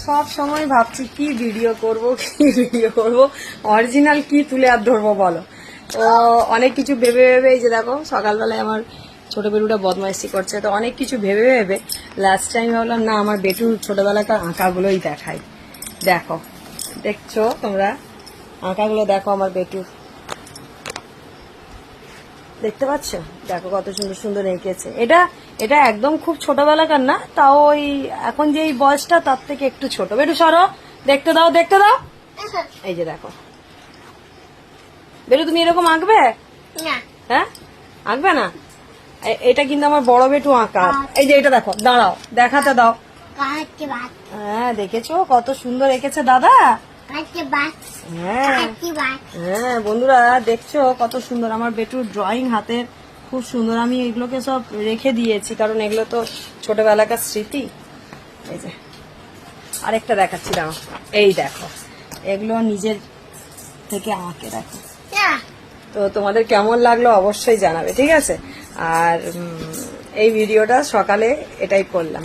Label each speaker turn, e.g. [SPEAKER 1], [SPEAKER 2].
[SPEAKER 1] সব সময় ভাবছি কি ভিডিও করব অরিজিনাল কি তুলে আর ধরবো বলো। তো অনেক কিছু ভেবে ভেবে এই যে দেখো সকালবেলায় আমার ছোট বেটুটা বদমাইশি করছে, তো অনেক কিছু ভেবে ভেবে লাস্ট টাইম ভাবলাম না আমার বেটুর ছোটবেলাকার আঁকাগুলোই দেখাই। দেখো, দেখছো তোমরা আঁকাগুলো, দেখো আমার বেটুর, দেখতে পাচ্ছ? দেখো কত সুন্দর সুন্দর এঁকেছে। এটা এটা একদম খুব ছোটবেলাকার না, তাও ওই এখন যে এই বয়সটা তার থেকে একটু ছোট। বেটু সরো, দেখতে দাও দেখতে দাও। এই যে দেখো বেটু, তুমি এরকম আঁকবে? হ্যাঁ, আঁকবে না? এটা কিন্তু আমার বড় বেটু আঁকা। এই যে এটা দেখো, দাঁড়াও দেখাতে দাও। হ্যাঁ, দেখেছো কত সুন্দর এঁকেছে দাদা? হ্যাঁ হ্যাঁ বন্ধুরা, দেখছো কত সুন্দর আমার বেটুর ড্রয়িং হাতে, খুব সুন্দর। আমি এগুলোকে সব রেখে দিয়েছি কারণ এগুলো তো ছোটবেলাকার স্মৃতি। এই যে আরেকটা দেখাচ্ছি, দাও। এই দেখো, এগুলো নিজের থেকে আঁকে, দেখো। তো তোমাদের কেমন লাগলো অবশ্যই জানাবে, ঠিক আছে? আর এই ভিডিওটা সকালে এটাই করলাম।